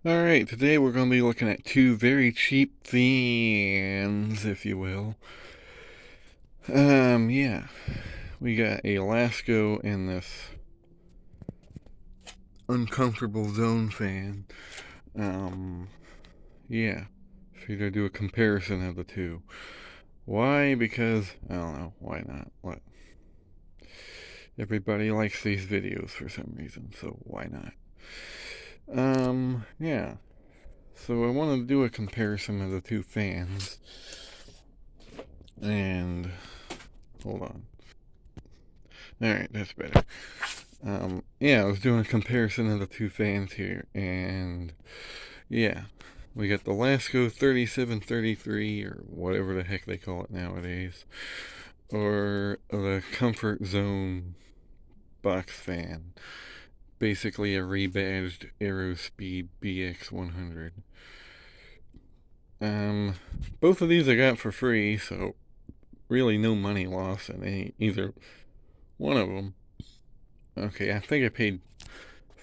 Alright, today we're going to be looking at two very cheap fans, if you will. Yeah. We got a Lasko and this uncomfortable zone fan. Yeah. Figured I'd do a comparison of the two. Why? Because, I don't know, why not? What? Everybody likes these videos for some reason, so why not? Yeah. So I want to do a comparison of the two fans. And hold on. Alright, that's better. Yeah, I was doing a comparison of the two fans here, and yeah, we got the Lasko 3733, or whatever the heck they call it nowadays, or the Comfort Zone box fan. Basically a rebadged Aerospeed BX100. Both of these I got for free, so really no money loss in either one of them. Okay, I think I paid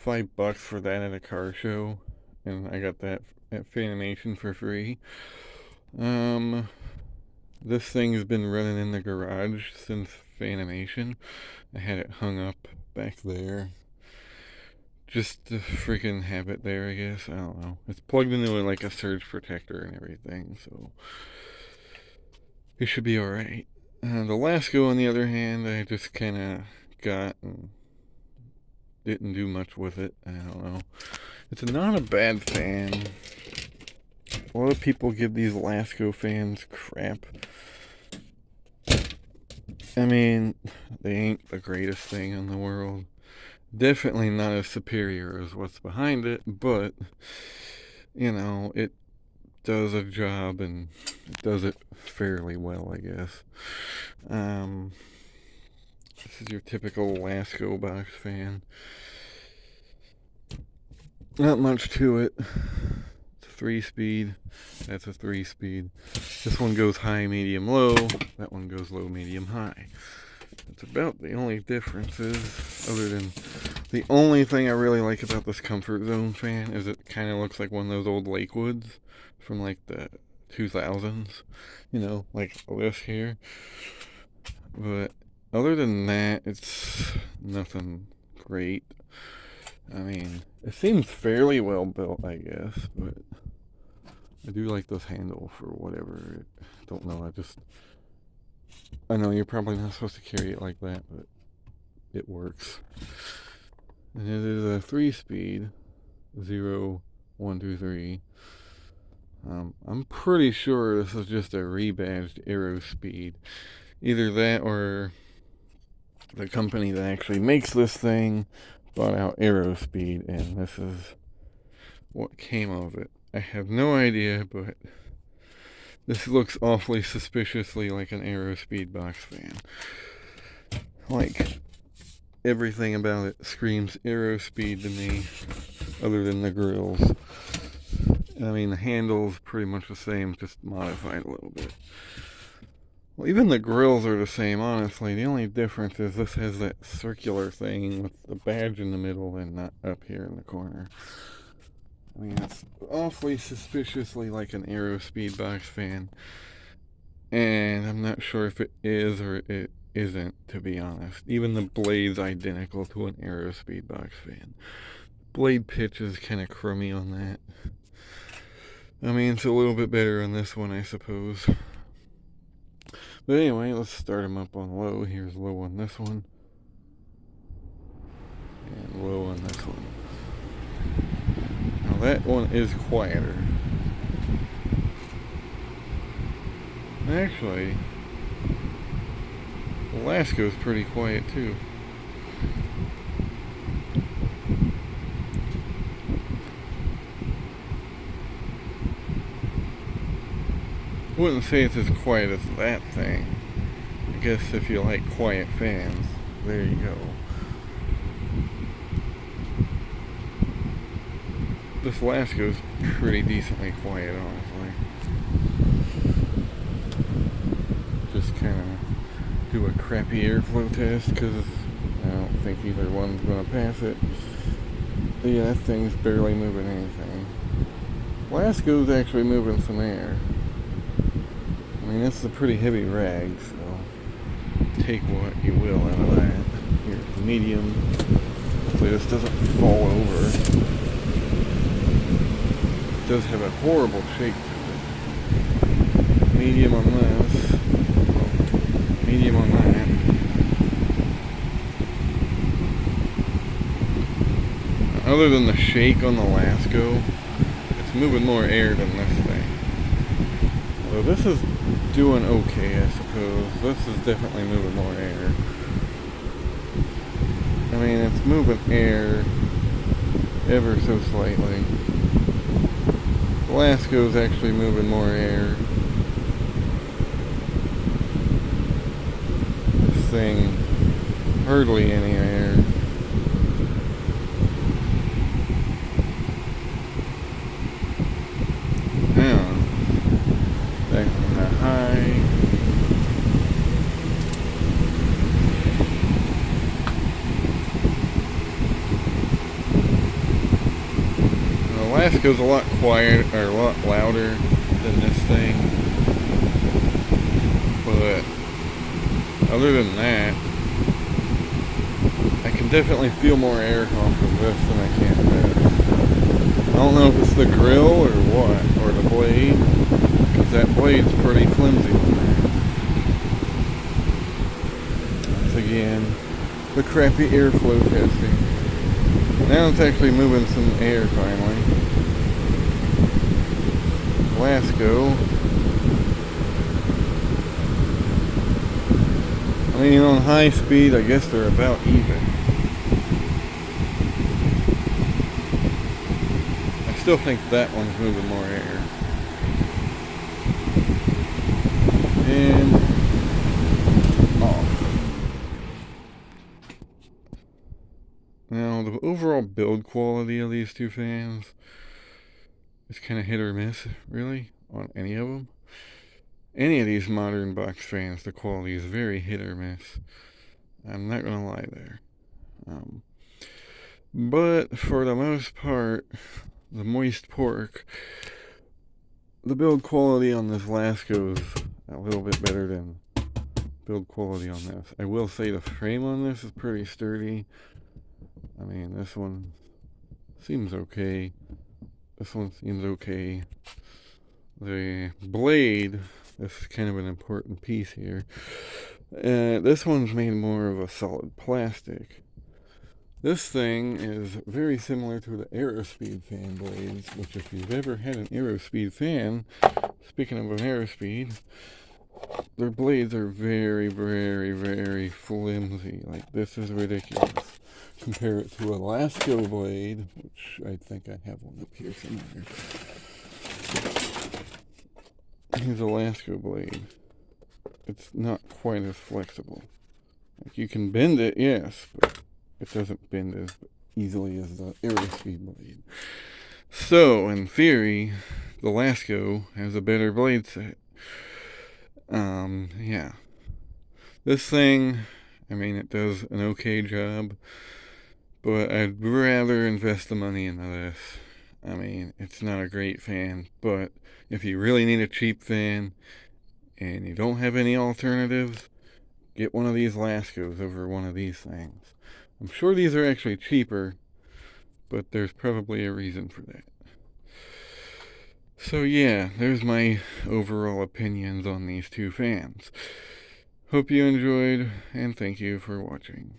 $5 for that at a car show, and I got that at Fanimation for free. This thing's been running in the garage since Fanimation. I had it hung up back there just to freaking have it there, I guess. I don't know. It's plugged into like a surge protector and everything, so it should be alright. The Lasko, on the other hand, I just kind of got and didn't do much with it. I don't know. It's not a bad fan. A lot of people give these Lasko fans crap. I mean, they ain't the greatest thing in the world. Definitely not as superior as what's behind it, but, you know, it does a job and it does it fairly well, I guess. This is your typical Lasko box fan. Not much to it. It's a 3-speed. That's a 3-speed. This one goes high, medium, low. That one goes low, medium, high. That's about the only differences, other than the only thing I really like about this Comfort Zone fan is it kind of looks like one of those old Lakewoods from like the 2000s, you know, like this here. But other than that, it's nothing great. I mean, it seems fairly well built, I guess, but I do like this handle for whatever. Don't know, I know you're probably not supposed to carry it like that, but it works. And it is a 3-speed, 0, 1, 2, 3. I'm pretty sure this is just a rebadged Aerospeed. Either that or the company that actually makes this thing bought out Aerospeed, and this is what came of it. I have no idea, but this looks awfully suspiciously like an Aerospeed box fan. Like, everything about it screams Aerospeed to me, other than the grills. I mean, the handle's pretty much the same, just modified a little bit. Well, even the grills are the same, honestly. The only difference is this has that circular thing with the badge in the middle and not up here in the corner. I mean, it's awfully suspiciously like an Aerospeed box fan. And I'm not sure if it is or it isn't, to be honest. Even the blade's identical to an Aerospeed box fan. Blade pitch is kind of crummy on that. I mean, it's a little bit better on this one, I suppose. But anyway, let's start them up on low. Here's low on this one. And low on this one. Now that one is quieter. Actually, the Lasko's pretty quiet too. I wouldn't say it's as quiet as that thing. I guess if you like quiet fans, there you go. This Lasko's pretty decently quiet, honestly. Just kind of do a crappy airflow test because I don't think either one's going to pass it. But yeah, that thing's barely moving anything. Lasko's actually moving some air. I mean, this is a pretty heavy rag, so take what you will out of that. Here's the medium. Hopefully this doesn't fall over. It does have a horrible shape to it. Medium on this. Medium on that. Other than the shake on the Lasko, it's moving more air than this thing. So this is doing okay, I suppose. This is definitely moving more air. I mean, it's moving air ever so slightly. The Lasko's actually moving more air. This thing, hardly any air. Now, back on the high. Lasko's a lot quieter, or a lot louder than this thing, but other than that, I can definitely feel more air off of this than I can this. I don't know if it's the grill or what, or the blade, because that blade's pretty flimsy on there. Once again, the crappy airflow testing. Now it's actually moving some air finally. Lasko. I mean, on high speed, I guess they're about even. I still think that one's moving more air. And off. Now, the overall build quality of these two fans is kind of hit or miss, really, on any of them. Any of these modern box fans, the quality is very hit or miss. I'm not going to lie there. But for the most part, the moist pork, the build quality on this Lasko is a little bit better than build quality on this. I will say the frame on this is pretty sturdy. I mean, this one seems okay. This one seems okay. The blade, this is kind of an important piece here. This one's made more of a solid plastic. This thing is very similar to the Aerospeed fan blades, which if you've ever had an Aerospeed fan, speaking of an Aerospeed, their blades are very, very, very flimsy. Like, this is ridiculous. Compare it to a Lasko blade, which I think I have one up here somewhere. Here's a Lasko blade. It's not quite as flexible. Like, you can bend it, yes, but it doesn't bend as easily as the Aerospeed blade. So, in theory, the Lasko has a better blade set. Yeah. This thing, I mean, it does an okay job, but I'd rather invest the money into this. I mean, it's not a great fan, but if you really need a cheap fan and you don't have any alternatives, get one of these Laskos over one of these things. I'm sure these are actually cheaper, but there's probably a reason for that. So yeah, there's my overall opinions on these two fans. Hope you enjoyed, and thank you for watching.